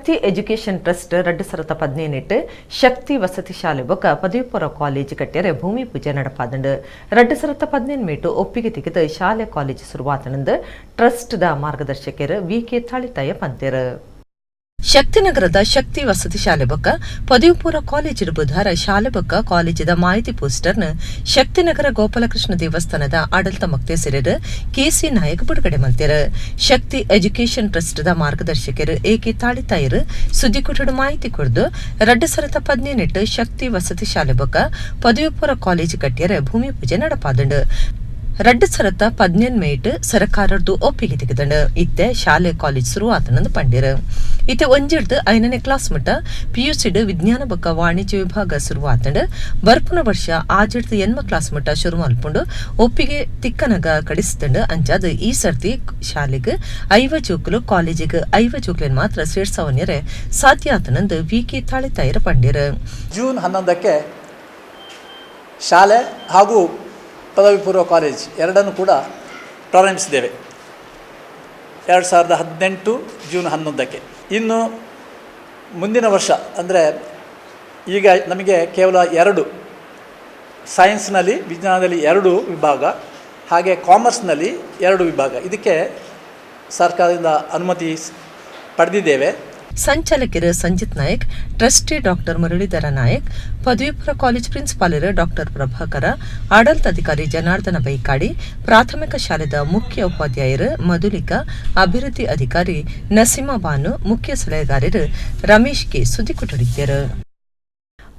ಶಕ್ತಿ education trust 2018 ಶಕ್ತಿ ವಸತಿ ಶಾಲೆ ಬೊಕ್ಕ ಪದವಿಪೂರ್ವ ಕಾಲೇಜ್ ಕಟ್ಟೆರೆ ಭೂಮಿ ಪೂಜೆ ನಡಪಾದಂಡು 2018 ಒಪ್ಪಿಗೆ ತೆಗೆದು ಶಾಲೆ ಕಾಲೇಜ್ ಶುರುವಾತನಂದು ಟ್ರಸ್ಟ್ ದ ಮಾರ್ಗದರ್ಶಕರು ವಿ.ಕೆ. ತಾಳಿತಾಯ ಪಂತೇರು. ಶಕ್ತಿನಗರದ ಶಕ್ತಿ ವಸತಿ ಶಾಲೆ ಬೊಕ್ಕ ಪದವಿಪೂರ್ವ ಕಾಲೇಜ್ ಬುಧವಾರ ಶಾಲೆ ಬೊಕ್ಕ ಕಾಲೇಜಿದ ಮಾಹಿತಿ ಪೋಸ್ಟರ್ನ ಶಕ್ತಿನಗರ ಗೋಪಾಲಕೃಷ್ಣ ದೇವಸ್ಥಾನದ ಆಡಳಿತ ಮುಕ್ತೇಸರರು ಕೆ.ಸಿ. ನಾಯಕ್ ಬಿಡುಗಡೆ ಮಾಡ್ತಾರೆ. ಶಕ್ತಿ ಎಜುಕೇಷನ್ ಟ್ರಸ್ಟ್ ದ ಮಾರ್ಗದರ್ಶಕರು ಎ.ಕೆ. ತಾಳಿತಾಯರು ಸುದ್ದಿಕೂಟದ ಮಾಹಿತಿ ಕೊಡ್ದು 2018 ಶಕ್ತಿ ವಸತಿ ಶಾಲೆ ಬೊಕ್ಕ ಪದವಿಪೂರ್ವ ಕಾಲೇಜ್ ಕಟ್ಟಿಯರ ಭೂಮಿ ಪೂಜೆ ನಡಪಾದಂಡು 2018 ಸರ್ಕಾರದ್ದು ಒಪ್ಪಿಗೆ ತೆಗೆದಂಡು ಇತ್ತೆ ಶಾಲೆ ಕಾಲೇಜ್ ಶುರುವಾತನಂದು ಪಂಡಿರು. ಇತ್ತೆ ಒಂಜಿಡ್ದು 5ನೇ ಕ್ಲಾಸ್ ಮಟ್ಟ ಪಿಯುಸಿಡ್ ವಿಜ್ಞಾನ ಬೊಕ್ಕ ವಾಣಿಜ್ಯ ವಿಭಾಗ ಶುರುವಾತಂಡು ಬರ್ಪುನ ವರ್ಷ ಆಜಿಡ್ದು 8ನೇ ಕ್ಲಾಸ್ ಮಟ್ಟ ಶುರು ಮಲ್ಪುಂಡು ಒಪ್ಪಿಗೆ ತಿಕ್ಕನಗ ಕಡಿಸ್ತಂಡು ಅಂಚಾದ ಈ ಸರ್ತಿ ಶಾಲೆಗೆ 5 ಜೋಕುಲು ಕಾಲೇಜಿಗೆ 5 ಜೋಕ್ಲೇನ್ ಮಾತ್ರ ಸೇರ್ಸವನ್ಯರೆ ಸಾಧ್ಯ ಆತನಂದು ವಿ.ಕೆ. ತಾಳಿತಾಯರ ಪಂಡಿರು. ಜೂನ್ 11ಕ್ಕೆ ಶಾಲೆ ಹಾಗೂ ಪದವಿ ಪೂರ್ವ ಕಾಲೇಜ್ ಎರಡನ್ನೂ ಕೂಡ ಪ್ರಾರಂಭಿಸಿದ್ದೇವೆ. 2018 ಜೂನ್ 11ಕ್ಕೆ. ಇನ್ನು ಮುಂದಿನ ವರ್ಷ ಅಂದರೆ ಈಗ ನಮಗೆ ಕೇವಲ 2 ಸೈನ್ಸ್ನಲ್ಲಿ ವಿಜ್ಞಾನದಲ್ಲಿ 2 ವಿಭಾಗ ಹಾಗೆ ಕಾಮರ್ಸ್ನಲ್ಲಿ 2 ವಿಭಾಗ ಇದಕ್ಕೆ ಸರ್ಕಾರದಿಂದ ಅನುಮತಿ ಪಡೆದಿದ್ದೇವೆ. ಸಂಚಾಲಕರು ಸಂಜಿತ್ ನಾಯಕ್, ಟ್ರಸ್ಟಿ ಡಾಕ್ಟರ್ ಮುರಳೀಧರ ನಾಯಕ್, ಪದವಿಪೂರ್ವ ಕಾಲೇಜ್ ಪ್ರಿನ್ಸಿಪಾಲರು ಡಾಕ್ಟರ್ ಪ್ರಭಾಕರ, ಆಡಳಿತಾಧಿಕಾರಿ ಜನಾರ್ದನ ಬೈಕಾಡಿ, ಪ್ರಾಥಮಿಕ ಶಾಲೆದ ಮುಖ್ಯ ಉಪಾಧ್ಯಾಯರು ಮಧುಲಿಕಾ, ಅಭಿವೃದ್ಧಿ ಅಧಿಕಾರಿ ನಸೀಮಾ ಬಾನು, ಮುಖ್ಯ ಸಲಹೆಗಾರರು ರಮೇಶ್ ಕೆ ಸುದ್ದಿ ಕೊಟ್ಟಿದ್ದರು.